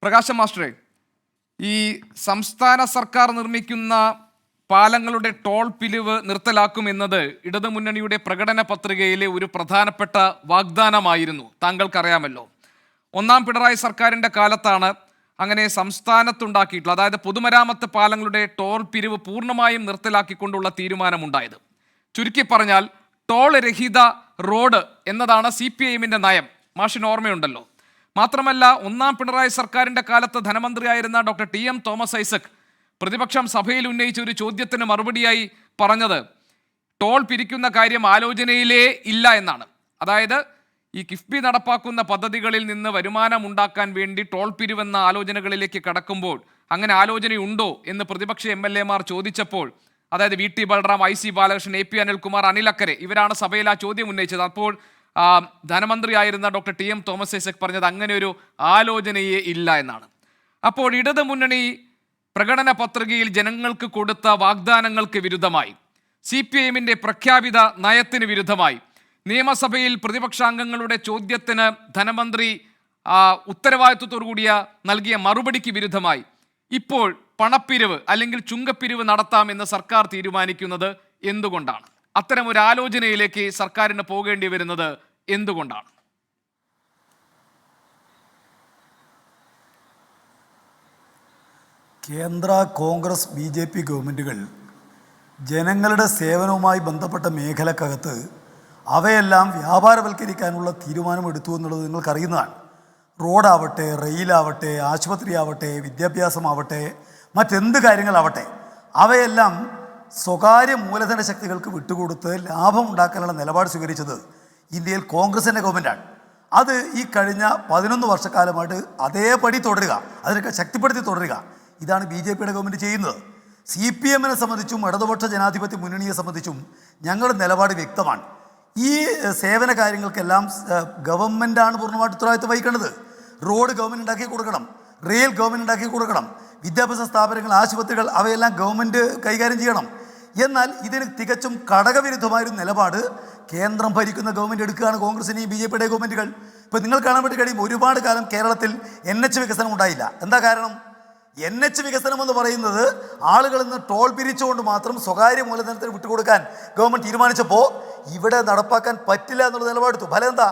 പ്രകാശം മാസ്റ്ററെ, ഈ സംസ്ഥാന സർക്കാർ നിർമ്മിക്കുന്ന പാലങ്ങളുടെ ടോൾ പിരിവ് നിർത്തലാക്കുമെന്നത് ഇടതുമുന്നണിയുടെ പ്രകടന പത്രികയിലെ ഒരു പ്രധാനപ്പെട്ട വാഗ്ദാനമായിരുന്നു. താങ്കൾക്കറിയാമല്ലോ, ഒന്നാം പിണറായി സർക്കാരിൻ്റെ കാലത്താണ് അങ്ങനെ സംസ്ഥാനത്തുണ്ടാക്കിയിട്ടുള്ള, അതായത് പൊതുമരാമത്ത് പാലങ്ങളുടെ ടോൾ പിരിവ് പൂർണ്ണമായും നിർത്തലാക്കിക്കൊണ്ടുള്ള തീരുമാനമുണ്ടായത്. ചുരുക്കി പറഞ്ഞാൽ ടോൾ രഹിത റോഡ് എന്നതാണ് CPIMന്റെ നയം. മാഷിന് ഓർമ്മയുണ്ടല്ലോ. മാത്രമല്ല, ഒന്നാം പിണറായി സർക്കാരിൻ്റെ കാലത്ത് ധനമന്ത്രിയായിരുന്ന ഡോക്ടർ TM തോമസ് ഐസക് പ്രതിപക്ഷം സഭയിൽ ഉന്നയിച്ച ഒരു ചോദ്യത്തിന് മറുപടിയായി പറഞ്ഞത് ടോൾ പിരിക്കുന്ന കാര്യം ആലോചനയിലേ ഇല്ല എന്നാണ്. അതായത് ഈ കിഫ്ബി നടപ്പാക്കുന്ന പദ്ധതികളിൽ നിന്ന് വരുമാനം ഉണ്ടാക്കാൻ വേണ്ടി ടോൾ പിരിവെന്ന ആലോചനകളിലേക്ക് കടക്കുമ്പോൾ അങ്ങനെ ആലോചനയുണ്ടോ എന്ന് പ്രതിപക്ഷ MLA മാർ ചോദിച്ചപ്പോൾ, അതായത് VT Balram, IC Balakrishnan, AP Anilkumar, അനിലക്കരെ ഇവരാണ് സഭയിൽ ആ ചോദ്യം ഉന്നയിച്ചത്. അപ്പോൾ ധനമന്ത്രിയായിരുന്ന ഡോക്ടർ TM തോമസ് ഐസക് പറഞ്ഞത് അങ്ങനെ ഒരു ആലോചനയേ ഇല്ല എന്നാണ്. അപ്പോൾ ഇടത് മുന്നണി പ്രകടന പത്രികയിൽ ജനങ്ങൾക്ക് കൊടുത്ത വാഗ്ദാനങ്ങൾക്ക് വിരുദ്ധമായി, CPIMന്റെ പ്രഖ്യാപിത നയത്തിന് വിരുദ്ധമായി, നിയമസഭയിൽ പ്രതിപക്ഷാംഗങ്ങളുടെ ചോദ്യത്തിന് ധനമന്ത്രി ഉത്തരവാദിത്വത്തോടു കൂടിയ നൽകിയ മറുപടിക്ക് വിരുദ്ധമായി ഇപ്പോൾ പണപ്പിരിവ് അല്ലെങ്കിൽ ചുങ്കപ്പിരിവ് നടത്താമെന്ന് സർക്കാർ തീരുമാനിക്കുന്നത് എന്തുകൊണ്ടാണ്? അത്തരം ഒരു ആലോചനയിലേക്ക് സർക്കാരിന് പോകേണ്ടി വരുന്നത് എന്തുകൊണ്ടാണ്? കേന്ദ്ര കോൺഗ്രസ് BJP ഗവൺമെൻറ്റുകൾ ജനങ്ങളുടെ സേവനവുമായി ബന്ധപ്പെട്ട മേഖലക്കകത്ത് അവയെല്ലാം വ്യാപാരവൽക്കരിക്കാനുള്ള തീരുമാനമെടുത്തു എന്നുള്ളത് നിങ്ങൾക്കറിയുന്നതാണ്. റോഡാവട്ടെ, റെയിലാവട്ടെ, ആശുപത്രിയാവട്ടെ, വിദ്യാഭ്യാസമാവട്ടെ, മറ്റെന്ത് കാര്യങ്ങളാവട്ടെ, അവയെല്ലാം സ്വകാര്യ മൂലധന ശക്തികൾക്ക് വിട്ടുകൊടുത്ത് ലാഭം ഉണ്ടാക്കാനുള്ള നിലപാട് സ്വീകരിച്ചത് ഇന്ത്യയിൽ കോൺഗ്രസിൻ്റെ ഗവൺമെൻറ്റാണ്. അത് ഈ കഴിഞ്ഞ 11 വർഷക്കാലമായിട്ട് അതേപടി തുടരുക, അതിനൊക്കെ ശക്തിപ്പെടുത്തി തുടരുക. ഇതാണ് BJPയുടെ ഗവൺമെൻറ് ചെയ്യുന്നത്. CPIMനെ സംബന്ധിച്ചും ഇടതുപക്ഷ ജനാധിപത്യ മുന്നണിയെ സംബന്ധിച്ചും ഞങ്ങളുടെ നിലപാട് വ്യക്തമാണ്. ഈ സേവന കാര്യങ്ങൾക്കെല്ലാം ഗവൺമെൻറ്റാണ് പൂർണ്ണമായിട്ട് ഉത്തരവാദിത്വം വഹിക്കേണ്ടത്. റോഡ് ഗവൺമെൻറ് ഉണ്ടാക്കി കൊടുക്കണം, റെയിൽ ഗവൺമെൻറ് ഉണ്ടാക്കി കൊടുക്കണം, വിദ്യാഭ്യാസ സ്ഥാപനങ്ങൾ, ആശുപത്രികൾ അവയെല്ലാം ഗവൺമെൻറ് കൈകാര്യം ചെയ്യണം. എന്നാൽ ഇതിന് തികച്ചും ഘടകവിരുദ്ധമായൊരു നിലപാട് കേന്ദ്രം ഭരിക്കുന്ന ഗവൺമെൻറ് എടുക്കുകയാണ് കോൺഗ്രസിൻ്റെയും BJPയുടെ ഗവൺമെൻറ്റുകൾ. ഇപ്പോൾ നിങ്ങൾ കാണാൻ വേണ്ടി കഴിയും, ഒരുപാട് കാലം കേരളത്തിൽ NH വികസനം ഉണ്ടായില്ല. എന്താ കാരണം? NH വികസനം എന്ന് പറയുന്നത് ആളുകളിൽ നിന്ന് ടോൾ പിരിച്ചുകൊണ്ട് മാത്രം സ്വകാര്യ മൂലധനത്തിന് വിട്ടുകൊടുക്കാൻ ഗവൺമെൻറ് തീരുമാനിച്ചപ്പോൾ ഇവിടെ നടപ്പാക്കാൻ പറ്റില്ല എന്നുള്ള നിലപാടെടുത്തു. ഫലം എന്താ?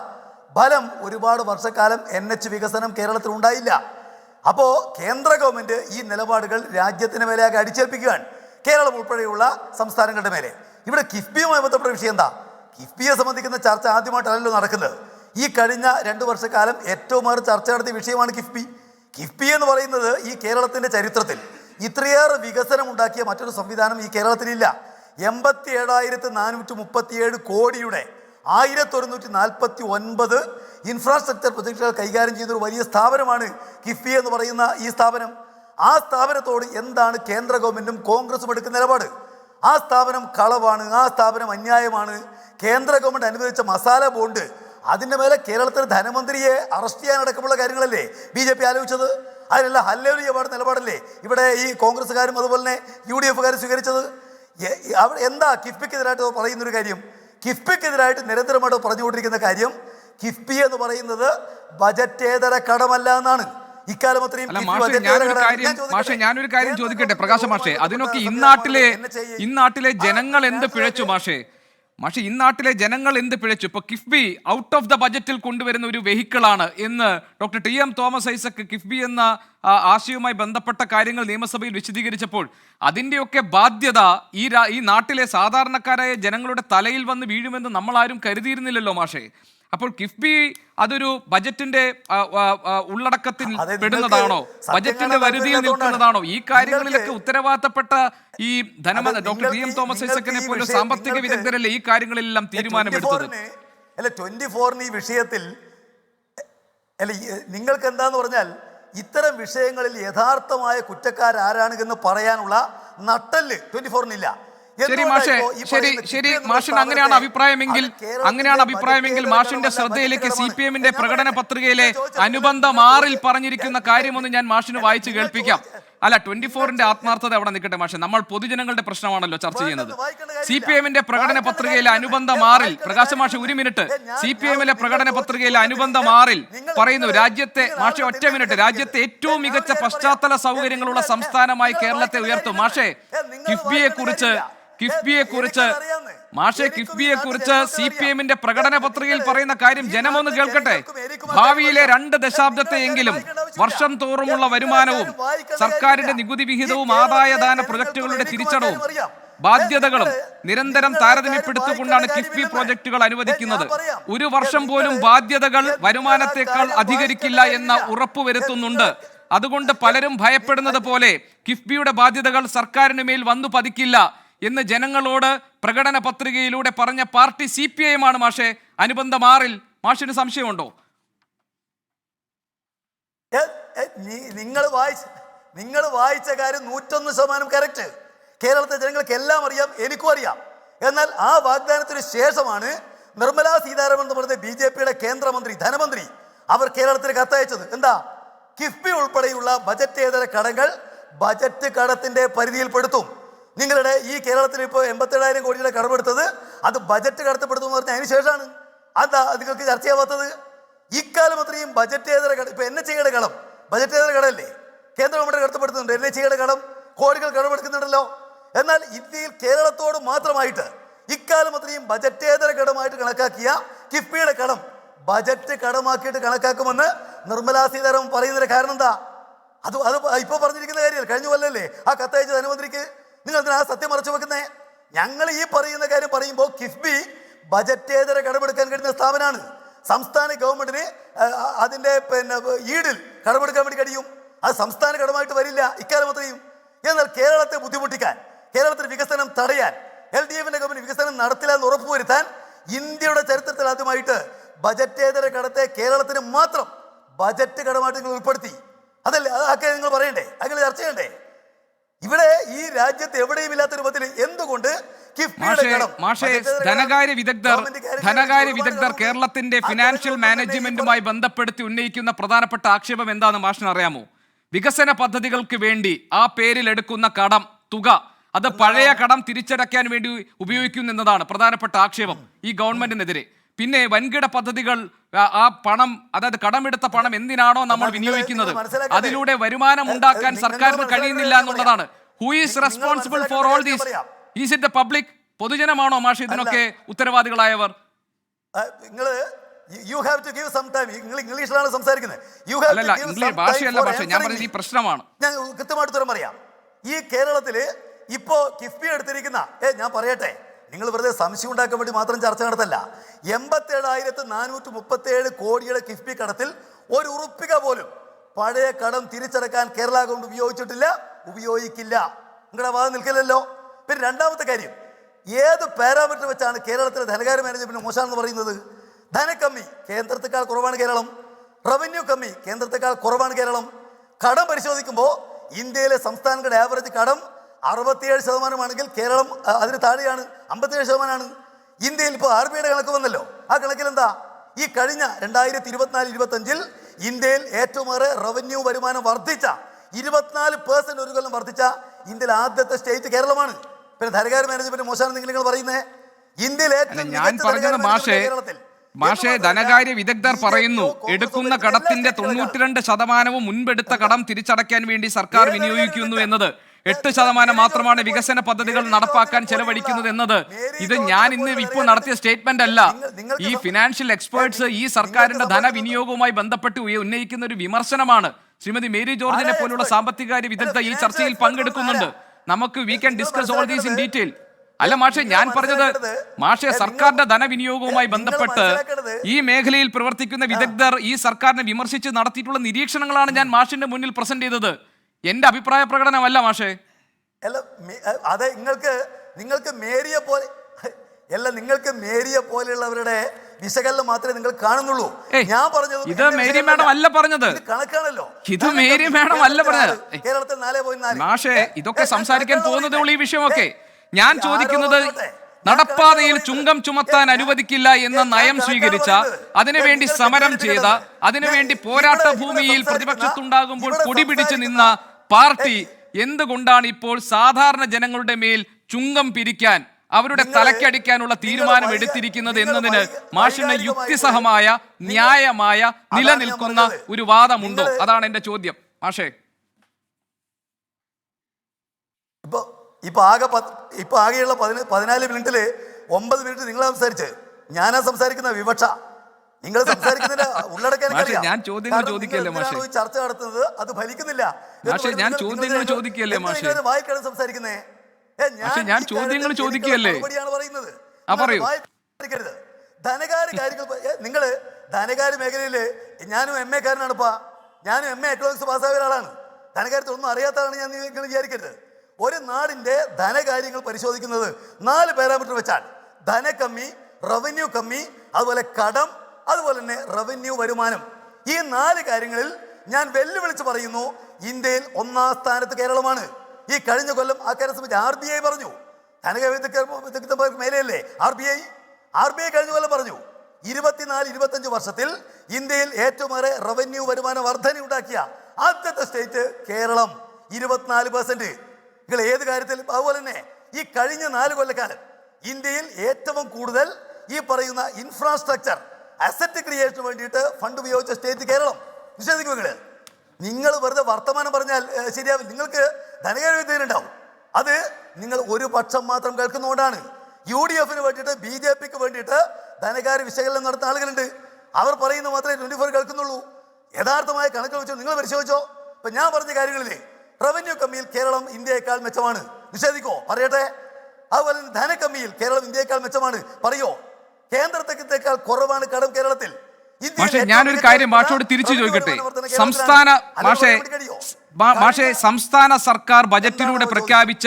ഫലം ഒരുപാട് വർഷക്കാലം NH വികസനം കേരളത്തിൽ ഉണ്ടായില്ല. അപ്പോൾ കേന്ദ്ര ഗവൺമെൻറ് ഈ നിലപാടുകൾ രാജ്യത്തിന് മേലെയാകെ അടിച്ചേൽപ്പിക്കുകയാണ്, കേരളം ഉൾപ്പെടെയുള്ള സംസ്ഥാനങ്ങളുടെ മേലെ. ഇവിടെ കിഫ്ബിയുമായി ബന്ധപ്പെട്ട വിഷയം എന്താ? കിഫ്ബിയെ സംബന്ധിക്കുന്ന ചർച്ച ആദ്യമായിട്ടല്ലല്ലോ നടക്കുന്നത്. ഈ കഴിഞ്ഞ 2 വർഷക്കാലം ഏറ്റവും ഏറെ ചർച്ച നടത്തിയ വിഷയമാണ് കിഫ്ബി. കിഫ്ബി എന്ന് പറയുന്നത് ഈ കേരളത്തിൻ്റെ ചരിത്രത്തിൽ ഇത്രയേറെ വികസനം ഉണ്ടാക്കിയ മറ്റൊരു സംവിധാനം ഈ കേരളത്തിലില്ല. 87,437 കോടിയുടെ 1149 ഇൻഫ്രാസ്ട്രക്ചർ പ്രൊജക്റ്റുകൾ കൈകാര്യം ചെയ്തൊരു വലിയ സ്ഥാപനമാണ് കിഫ്ബി എന്ന് പറയുന്ന ഈ സ്ഥാപനം. ആ സ്ഥാപനത്തോട് എന്താണ് കേന്ദ്ര ഗവൺമെൻറ്റും കോൺഗ്രസും എടുക്കുന്ന നിലപാട്? ആ സ്ഥാപനം കളവാണ്, ആ സ്ഥാപനം അന്യായമാണ്. കേന്ദ്ര ഗവൺമെൻറ് അനുവദിച്ച മസാല ബോണ്ട്, അതിൻ്റെ മേലെ കേരളത്തിലെ ധനമന്ത്രിയെ അറസ്റ്റ് ചെയ്യാനടക്കമുള്ള കാര്യങ്ങളല്ലേ BJP ആലോചിച്ചത്? അതിനെല്ലാം ഹല്ലേലൂയ പാടുന്ന നിലപാടല്ലേ ഇവിടെ ഈ കോൺഗ്രസ്സുകാരും അതുപോലെ തന്നെ UDF സ്വീകരിച്ചത്? എന്താ കിഫ്ബിക്കെതിരായിട്ട് പറയുന്നൊരു കാര്യം? കിഫ്ബിക്കെതിരായിട്ട് നിരന്തരമായിട്ട് പറഞ്ഞുകൊണ്ടിരിക്കുന്ന കാര്യം, കിഫ്ബി എന്ന് പറയുന്നത് ബജറ്റേതര കടമല്ല എന്നാണ്. ഇക്കാലം അത്രയും ഞാനൊരു കാര്യം ചോദിക്കട്ടെ പ്രകാശ മാഷേ, അതിനൊക്കെ ഇന്നാട്ടിലെ ജനങ്ങൾ എന്ത് പിഴച്ചു മാഷേ? ഇന്നാട്ടിലെ ജനങ്ങൾ എന്ത് പിഴച്ചു? ഇപ്പൊ കിഫ്ബി ഔട്ട് ഓഫ് ദ ബജറ്റിൽ കൊണ്ടുവരുന്ന ഒരു വെഹിക്കിളാണ് എന്ന് doctor TM Thomas Isaac KIIFB എന്ന ആശയവുമായി ബന്ധപ്പെട്ട കാര്യങ്ങൾ നിയമസഭയിൽ വിശദീകരിച്ചപ്പോൾ അതിൻ്റെയൊക്കെ ബാധ്യത ഈ നാട്ടിലെ സാധാരണക്കാരായ ജനങ്ങളുടെ തലയിൽ വന്ന് വീഴുമെന്ന് നമ്മൾ ആരും കരുതിയിരുന്നില്ലല്ലോ മാഷേ. അപ്പോൾ കിഫ്ബി അതൊരു ബജറ്റിന്റെ ഉള്ളടക്കത്തിൽ പെടുന്നതാണോ? ബജറ്റിന്റെ വരുതിയിൽ നിൽക്കുന്നതാണോ? ഈ കാര്യങ്ങളിലൊക്കെ ഉത്തരവാദിത്തപ്പെട്ട ഈ ധനമന്ത്രി ഡോക്ടർ TM തോമസ് ഐസക്കിനെ പോലെ സാമ്പത്തിക വിദഗ്ധരല്ലേ ഈ കാര്യങ്ങളെല്ലാം തീരുമാനമെടുത്തത്? 24 ഈ വിഷയത്തിൽ നിങ്ങൾക്ക് എന്താന്ന് പറഞ്ഞാൽ, ഇത്തരം വിഷയങ്ങളിൽ യഥാർത്ഥമായ കുറ്റക്കാരാരാണ് എന്ന് പറയാനുള്ള നട്ടല് 24-നില്ല. ശരി മാഷെ, ശരി മാഷിന് അങ്ങനെയാണ് അഭിപ്രായമെങ്കിൽ മാഷിന്റെ ശ്രദ്ധയിലേക്ക് CPIMന്റെ പ്രകടന പത്രികയിലെ അനുബന്ധ 6-ൽ പറഞ്ഞിരിക്കുന്ന കാര്യമൊന്ന് ഞാൻ മാഷിന് വായിച്ചു കേൾപ്പിക്കാം. അല്ല 24-ന്റെ ആത്മാർത്ഥത അവിടെ നിൽക്കട്ടെ മാഷെ, നമ്മൾ പൊതുജനങ്ങളുടെ പ്രശ്നമാണല്ലോ ചർച്ച ചെയ്യുന്നത്. CPM-ന്റെ പ്രകടന പത്രികയിലെ അനുബന്ധ മാറിൽ, പ്രകാശ് മാഷെ ഒരു മിനിറ്റ്, CPM-ലെ പ്രകടന പത്രികയിലെ അനുബന്ധ മാറിൽ പറയുന്നു രാജ്യത്തെ, മാഷെ ഒറ്റ മിനിറ്റ്, രാജ്യത്തെ ഏറ്റവും മികച്ച പശ്ചാത്തല സൗകര്യങ്ങളുള്ള സംസ്ഥാനമായി കേരളത്തെ ഉയർത്തും. മാഷെ കിഫ്ബിയെ കുറിച്ച് CPM-ന്റെ പ്രകടന പത്രികയിൽ പറയുന്ന കാര്യം ജനമൊന്ന് കേൾക്കട്ടെ. ഭാവിയിലെ 2 ദശാബ്ദത്തെയെങ്കിലും വർഷം തോറുമുള്ള വരുമാനവും സർക്കാരിന്റെ നികുതി വിഹിതവും ആദായദാന പ്രൊജക്ടുകളുടെ തിരിച്ചടവും ബാധ്യതകളും നിരന്തരം താരതമ്യപ്പെടുത്തിക്കൊണ്ടാണ് കിഫ്ബി പ്രോജക്റ്റുകൾ അനുവദിക്കുന്നത്. ഒരു വർഷം പോലും ബാധ്യതകൾ വരുമാനത്തെക്കാൾ അധികരിക്കില്ല എന്ന ഉറപ്പുവരുത്തുന്നുണ്ട്. അതുകൊണ്ട് പലരും ഭയപ്പെടുന്നത് പോലെ കിഫ്ബിയുടെ ബാധ്യതകൾ സർക്കാരിന് മേൽ വന്നു പതിക്കില്ല എന്ന് ജനങ്ങളോട് പ്രകടന പത്രികയിലൂടെ പറഞ്ഞ പാർട്ടി CPIM ആണ്. മാഷെ, അനുബന്ധ മാറിൽ മാഷിന് സംശയമുണ്ടോ? നിങ്ങൾ വായിച്ച കാര്യം 101% കറക്റ്റ്. കേരളത്തിലെ ജനങ്ങൾക്ക് എല്ലാം അറിയാം, എനിക്കും അറിയാം. എന്നാൽ ആ വാഗ്ദാനത്തിന് ശേഷമാണ് നിർമ്മലാ സീതാരാമൻ എന്ന് പറയുന്ന BJP-യുടെ കേന്ദ്രമന്ത്രി, ധനമന്ത്രി, അവർ കേരളത്തിന് കത്തയച്ചത്. എന്താ? കിഫ്ബി ഉൾപ്പെടെയുള്ള ബജറ്റേതര കടങ്ങൾ ബജറ്റ് കടത്തിന്റെ പരിധിയിൽപ്പെടുത്തും. നിങ്ങളുടെ ഈ കേരളത്തിൽ ഇപ്പോൾ 87,000 കോടിയുടെ കടമെടുത്തത് അത് ബജറ്റ് കടത്തപ്പെടുത്തും എന്ന് പറഞ്ഞാൽ അതിന് ശേഷമാണ്. അതാ നിങ്ങൾക്ക് ചർച്ചയാവാത്തത്? ഇക്കാലം അത്രയും ബജറ്റേതര കടം, ഇപ്പൊ NHAയുടെ കടം ബജറ്റേതര കടമല്ലേ? കേന്ദ്ര ഗവൺമെന്റ് കടത്തപ്പെടുത്തുന്നുണ്ട്. NHAയുടെ കടം കോടികൾ കടമെടുക്കുന്നുണ്ടല്ലോ. എന്നാൽ ഇന്ത്യയിൽ കേരളത്തോട് മാത്രമായിട്ട് ഇക്കാലം അത്രയും ബജറ്റേതര കടമായിട്ട് കണക്കാക്കിയ കിഫ്ബിയുടെ കടം ബജറ്റ് കടമാക്കിയിട്ട് കണക്കാക്കുമെന്ന് നിർമ്മലാ സീതാരാമൻ പറയുന്നതിന്റെ കാരണം എന്താ? അത് ഇപ്പൊ പറഞ്ഞിരിക്കുന്ന കാര്യമല്ല, കഴിഞ്ഞ കൊല്ലല്ലേ ആ കത്തയച്ച ധനമന്ത്രിക്ക്. നിങ്ങൾ എന്തിനാ സത്യം മറച്ചു വെക്കുന്നേ? ഞങ്ങൾ ഈ പറയുന്ന കാര്യം പറയുമ്പോൾ കിഫ്ബി ബജറ്റേതര കടമെടുക്കാൻ കഴിയുന്ന സ്ഥാപനമാണ്. സംസ്ഥാന ഗവൺമെന്റിന് അതിന്റെ ഈടിൽ കടമെടുക്കാൻ വേണ്ടി കഴിയും. അത് സംസ്ഥാന കടമായിട്ട് വരില്ല ഇക്കാലം അത്രയും. എന്നാൽ കേരളത്തെ ബുദ്ധിമുട്ടിക്കാൻ, കേരളത്തിൽ വികസനം തടയാൻ, LDFന്റെ ഗവൺമെന്റ് വികസനം നടത്തില്ല എന്ന് ഉറപ്പുവരുത്താൻ ഇന്ത്യയുടെ ചരിത്രത്തിൽ ആദ്യമായിട്ട് ബജറ്റേതര കടത്തെ കേരളത്തിന് മാത്രം ബജറ്റ് കടമായിട്ട് നിങ്ങൾ ഉൾപ്പെടുത്തി. അതല്ലേ? അതൊക്കെ നിങ്ങൾ പറയണ്ടേ, അങ്ങനെ ചർച്ച ചെയ്യണ്ടേ? ഇവിടെ ഈ രാജ്യത്ത് എവിടെയും ഇല്ലാത്ത രൂപത്തിൽ എന്തുകൊണ്ട് ധനകാര്യ വിദഗ്ധർ കേരളത്തിന്റെ ഫിനാൻഷ്യൽ മാനേജ്മെന്റുമായി ബന്ധപ്പെടുത്തി ഉന്നയിക്കുന്ന പ്രധാനപ്പെട്ട ആക്ഷേപം എന്താണെന്ന് മാഷിന് അറിയാമോ? വികസന പദ്ധതികൾക്ക് വേണ്ടി ആ പേരിൽ എടുക്കുന്ന കടം തുക അത് പഴയ കടം തിരിച്ചടയ്ക്കാൻ വേണ്ടി ഉപയോഗിക്കുന്നു എന്നതാണ് പ്രധാനപ്പെട്ട ആക്ഷേപം ഈ ഗവൺമെന്റിനെതിരെ. പിന്നെ വൻകിട പദ്ധതികൾ, ആ പണം, അതായത് കടമെടുത്ത പണം എന്തിനാണോ നമ്മൾ വിനിയോഗിക്കുന്നത് അതിലൂടെ വരുമാനം ഉണ്ടാക്കാൻ സർക്കാരിന് കഴിയുന്നില്ല എന്നുള്ളതാണ്. Who is responsible for all these? Is it the public? പൊതുജനമാണോ മാഷ് ഇതിനൊക്കെ ഉത്തരവാദികളായവർ? ഇംഗ്ലീഷിലാണ് സംസാരിക്കുന്നത്. ഭാഷയല്ല പക്ഷേ ഞാൻ പറഞ്ഞത് ഈ പ്രശ്നമാണ്. ഞാൻ കൃത്യമായിട്ട് ഉത്തരം പറയാം. ഈ കേരളത്തില് ഇപ്പോ കിഫ്ബി എടുത്തിരിക്കുന്ന, ഞാൻ പറയട്ടെ, നിങ്ങൾ വെറുതെ സംശയം ഉണ്ടാക്കാൻ വേണ്ടി മാത്രം ചർച്ച നടത്തല്ല. 87,437 കോടിയുടെ കിഫ്ബി കടത്തിൽ ഒരു ഉറുപ്പിക പോലും പഴയ കടം തിരിച്ചടക്കാൻ കേരള ഗവൺമെന്റ് ഉപയോഗിച്ചിട്ടില്ല, ഉപയോഗിക്കില്ല. നിങ്ങളുടെ വാദം നിൽക്കില്ലല്ലോ. പിന്നെ രണ്ടാമത്തെ കാര്യം, ഏത് പാരാമീറ്റർ വെച്ചാണ് കേരളത്തിലെ ധനകാര്യ മാനേജ്മെന്റ് മോശമാണെന്ന് പറയുന്നത്? ധനക്കമ്മി കേന്ദ്രത്തെക്കാൾ കുറവാണ് കേരളം. റവന്യൂ കമ്മി കേന്ദ്രത്തെക്കാൾ കുറവാണ് കേരളം. കടം പരിശോധിക്കുമ്പോൾ ഇന്ത്യയിലെ സംസ്ഥാനങ്ങളുടെ ആവറേജ് കടം 67% കേരളം അതിന് താഴെയാണ്, 57%. ഇന്ത്യയിൽ ഇപ്പോൾ RBIയുടെ കണക്ക് വന്നല്ലോ. ആ കണക്കിൽ എന്താ? ഈ കഴിഞ്ഞ 2024-25 ഇന്ത്യയിൽ ഏറ്റവും ഏറെ റവന്യൂ വരുമാനം വർദ്ധിച്ച 24% ഒരു കൊല്ലം വർദ്ധിച്ച ഇന്ത്യയിൽ ആദ്യത്തെ സ്റ്റേറ്റ് കേരളമാണ്. പിന്നെ ധനകാര്യ മാനേജ്മെന്റ് മോശമാണെന്ന് നിങ്ങൾ പറയുന്നത്? ഇന്ത്യയിൽ മാഷെ ധനകാര്യ വിദഗ്ധർ പറയുന്നു എടുക്കുന്ന കടത്തിന്റെ 92% മുൻപെടുത്ത കടം തിരിച്ചടയ്ക്കാൻ വേണ്ടി സർക്കാർ വിനിയോഗിക്കുന്നു എന്നത്. 8% മാത്രമാണ് വികസന പദ്ധതികൾ നടപ്പാക്കാൻ ചെലവഴിക്കുന്നത് എന്നത്. ഇത് ഞാൻ ഇന്ന് ഇപ്പോൾ നടത്തിയ സ്റ്റേറ്റ്മെന്റ് അല്ല. ഈ ഫിനാൻഷ്യൽ എക്സ്പേർട്സ് ഈ സർക്കാരിന്റെ ധനവിനിയോഗവുമായി ബന്ധപ്പെട്ട് ഉന്നയിക്കുന്ന ഒരു വിമർശനമാണ്. ശ്രീമതി മേരി ജോർജിനെ പോലുള്ള സാമ്പത്തികാര്യ വിദഗ്ധ ഈ ചർച്ചയിൽ പങ്കെടുക്കുന്നുണ്ട്. നമുക്ക് we can discuss all these in detail. അല്ല മാഷെ, ഞാൻ പറഞ്ഞത് മാഷെ സർക്കാരിന്റെ ധനവിനിയോഗവുമായി ബന്ധപ്പെട്ട് ഈ മേഖലയിൽ പ്രവർത്തിക്കുന്ന വിദഗ്ധർ ഈ സർക്കാരിനെ വിമർശിച്ച് നടത്തിയിട്ടുള്ള നിരീക്ഷണങ്ങളാണ് ഞാൻ മാഷിന്റെ മുന്നിൽ പ്രസന്റ് ചെയ്തത്. എന്റെ അഭിപ്രായ പ്രകടനമല്ല മാഷെ. അതെ, നിങ്ങൾക്ക് മേരിയെ പോലെയുള്ളവരുടെ വിശകലനം മാത്രമേ നിങ്ങൾ കാണുന്നുള്ളൂ. ഞാൻ പറഞ്ഞത് ഇത് മേരി മാഡം അല്ല പറഞ്ഞത്, കണക്കാണല്ലോ. ഇത് മേരി മാഡം അല്ല പറഞ്ഞത്. കേരളത്തിൽ 4.4. മാഷെ ഇതൊക്കെ സംസാരിക്കാൻ പോകുന്നതേ ഉള്ളൂ ഈ വിഷയമൊക്കെ. ഞാൻ ചോദിക്കുന്നത് നടപ്പാതയിൽ ചുങ്കം ചുമത്താൻ അനുവദിക്കില്ല എന്ന നയം സ്വീകരിച്ച, അതിനുവേണ്ടി സമരം ചെയ്ത, അതിനുവേണ്ടി പോരാട്ട ഭൂമിയിൽ പ്രതിപക്ഷത്തുണ്ടാകുമ്പോൾ കൊടി പിടിച്ചു നിന്ന പാർട്ടി എന്തുകൊണ്ടാണ് ഇപ്പോൾ സാധാരണ ജനങ്ങളുടെ മേൽ ചുങ്കം പിരിക്കാൻ, അവരുടെ തലക്കടിക്കാനുള്ള തീരുമാനം എടുത്തിരിക്കുന്നത് എന്നതിന് മാഷിന് യുക്തിസഹമായ, ന്യായമായ, നിലനിൽക്കുന്ന ഒരു വാദമുണ്ടോ? അതാണ് എന്റെ ചോദ്യം മാഷേ. ഇപ്പൊ ആകെയുള്ള 14 മിനിറ്റില് 9 മിനിറ്റ് നിങ്ങൾ സംസാരിച്ച്, ഞാനാ സംസാരിക്കുന്ന വിവക്ഷ. നിങ്ങൾ സംസാരിക്കുന്നതിന് ഉള്ളടക്കാൻ ഞാൻ ചോദ്യങ്ങൾ ചോദിക്കല്ലേ മാഷേ? ചർച്ച നടത്തുന്നത് അത് ഫലിക്കുന്നില്ല. ഞാൻ ചോദ്യങ്ങൾ ചോദിക്കല്ലേ മാഷേ? വായിക്കാണ് സംസാരിക്കുന്നേ. ഞാൻ ചോദ്യങ്ങൾ ചോദിക്കല്ലേ? പറയുന്നത് പറയൂ. ധനകാര്യ കാര്യങ്ങൾ നിങ്ങള് ധനകാര്യ മേഖലയില് ഞാനും MA കാരനാണിപ്പാ. ഞാനും MA എക്കണോമിക്സ് പാസ്സായ ഒരാളാണ്. ധനകാര്യത്തിൽ ഒന്നും അറിയാത്തതാണ് ഞാൻ നിങ്ങൾ വിചാരിക്കരുത്. ഒരു നാടിന്റെ ധനകാര്യങ്ങൾ പരിശോധിക്കുന്നത് 4 പാരാമീറ്റർ വെച്ചാണ്. ധനക്കമ്മി, റവന്യൂ കമ്മി, അതുപോലെ കടം, അതുപോലെ തന്നെ റവന്യൂ വരുമാനം. ഈ 4 കാര്യങ്ങളിൽ ഞാൻ വെല്ലുവിളിച്ച് പറയുന്നു, ഇന്ത്യയിൽ 1ാം സ്ഥാനത്ത് കേരളമാണ്. ഈ കഴിഞ്ഞ കൊല്ലം ആ കാര്യം സംബന്ധിച്ച് RBI പറഞ്ഞു. ധനകാര്യ മേലെയല്ലേ RBI കഴിഞ്ഞ കൊല്ലം പറഞ്ഞു 24-25 വർഷത്തിൽ ഇന്ത്യയിൽ ഏറ്റവും ഏറെ റവന്യൂ വരുമാന വർധന ഉണ്ടാക്കിയ ആദ്യത്തെ സ്റ്റേറ്റ് കേരളം, 24%. നിങ്ങൾ ഏത് കാര്യത്തിൽ? അതുപോലെ തന്നെ ഈ കഴിഞ്ഞ 4 കൊല്ലക്കാലം ഇന്ത്യയിൽ ഏറ്റവും കൂടുതൽ ഈ പറയുന്ന ഇൻഫ്രാസ്ട്രക്ചർ അസറ്റ് ക്രിയേഷന് വേണ്ടിയിട്ട് ഫണ്ട് ഉപയോഗിച്ച സ്റ്റേറ്റ് കേരളം. നിഷേധിക്കും നിങ്ങൾ വെറുതെ വർത്തമാനം പറഞ്ഞാൽ ശരിയാവും. നിങ്ങൾക്ക് ധനകാര്യ വിദ്യയിലുണ്ടാവും. അത് നിങ്ങൾ ഒരു പക്ഷം മാത്രം കേൾക്കുന്നതുകൊണ്ടാണ്. UDFന് വേണ്ടിയിട്ട്, BJPക്ക് വേണ്ടിയിട്ട് ധനകാര്യ വിശകലനം നടത്തുന്ന ആളുകളുണ്ട്. അവർ പറയുന്ന മാത്രമേ 24 കേൾക്കുന്നുള്ളൂ. യഥാർത്ഥമായ കണക്കുകൾ വെച്ചോ, നിങ്ങൾ പരിശോധിച്ചോ. ഇപ്പൊ ഞാൻ പറഞ്ഞ കാര്യങ്ങളിലെ റവന്യൂ കമ്മിയിൽ കേരളം ഇന്ത്യയേക്കാൾ മെച്ചമാണ്. നിഷേധിക്കോ? പറയട്ടെ. അതുപോലെ ധനക്കമ്മിയിൽ കേരളം ഇന്ത്യയേക്കാൾ മെച്ചമാണ്. പറയോ? കേന്ദ്രത്തേക്കാൾ കുറവാണ് കടം കേരളത്തിൽ. ഞാനൊരു കാര്യം മാഷോട് തിരിച്ചു ചോദിക്കട്ടെ. സംസ്ഥാന സർക്കാർ ബജറ്റിലൂടെ പ്രഖ്യാപിച്ച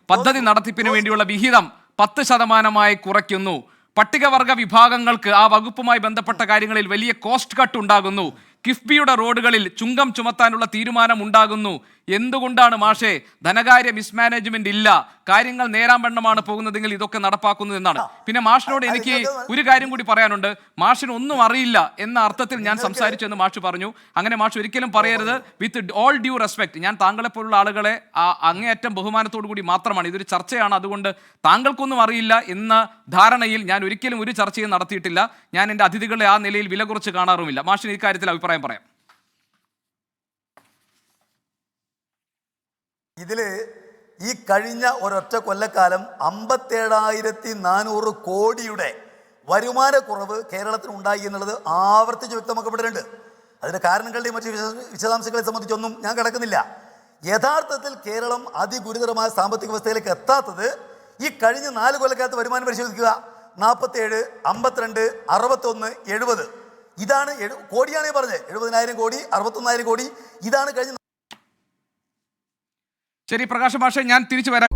പദ്ധതി നടത്തിപ്പിന് വേണ്ടിയുള്ള വിഹിതം 10% കുറയ്ക്കുന്നു. പട്ടികവർഗ വിഭാഗങ്ങൾക്ക് ആ വകുപ്പുമായി ബന്ധപ്പെട്ട കാര്യങ്ങളിൽ വലിയ കോസ്റ്റ് കട്ട് ഉണ്ടാകുന്നു. കിഫ്ബിയുടെ റോഡുകളിൽ ചുങ്കം ചുമത്താനുള്ള തീരുമാനം ഉണ്ടാകുന്നു. എന്തുകൊണ്ടാണ് മാഷേ ധനകാര്യ മിസ്മാനേജ്മെന്റ് ഇല്ല, കാര്യങ്ങൾ നേരാൻ വണ്ണമാണ് പോകുന്നതെങ്കിൽ ഇതൊക്കെ നടപ്പാക്കുന്നത് എന്നാണ്? പിന്നെ മാഷിനോട് എനിക്ക് ഒരു കാര്യം കൂടി പറയാനുണ്ട്. മാഷിന് ഒന്നും അറിയില്ല എന്ന അർത്ഥത്തിൽ ഞാൻ സംസാരിച്ചു എന്ന് മാഷ് പറഞ്ഞു. അങ്ങനെ മാഷ് ഒരിക്കലും പറയരുത്. വിത്ത് ഓൾ ഡ്യൂ റെസ്പെക്ട്, ഞാൻ താങ്കളെ പോലുള്ള ആളുകളെ അങ്ങേയറ്റം ബഹുമാനത്തോടു കൂടി മാത്രമാണ്, ഇതൊരു ചർച്ചയാണ്, അതുകൊണ്ട് താങ്കൾക്കൊന്നും അറിയില്ല എന്ന ധാരണയിൽ ഞാൻ ഒരിക്കലും ഒരു ചർച്ചയും നടത്തിയിട്ടില്ല. ഞാൻ എൻ്റെ അതിഥികളെ ആ നിലയിൽ വില കുറച്ച് കാണാറുമില്ല. മാഷിന് ഈ കാര്യത്തിൽ അഭിപ്രായം പറയാം. ഇതില് ഈ കഴിഞ്ഞ ഒരൊറ്റ കൊല്ലക്കാലം 57,400 കോടിയുടെ വരുമാനക്കുറവ് കേരളത്തിന് ഉണ്ടായി എന്നുള്ളത് ആവർത്തിച്ച് വ്യക്തമാക്കപ്പെട്ടിട്ടുണ്ട്. അതിന്റെ കാരണങ്ങളുടെയും മറ്റ് വിശദാംശങ്ങളെ സംബന്ധിച്ചൊന്നും ഞാൻ കിടക്കുന്നില്ല. യഥാർത്ഥത്തിൽ കേരളം അതിഗുരുതരമായ സാമ്പത്തിക വ്യവസ്ഥയിലേക്ക് എത്താത്തത് ഈ കഴിഞ്ഞ 4 കൊല്ലക്കാലത്ത് വരുമാനം പരിശോധിക്കുക. 47, 52, 61, 70. ഇതാണ് കോടിയാണ് പറഞ്ഞത്. 70,000 കോടി, 61,000 കോടി. ഇതാണ് കഴിഞ്ഞ. ശരി പ്രകാശ് മാഷെ, ഞാൻ തിരിച്ചു വരാം.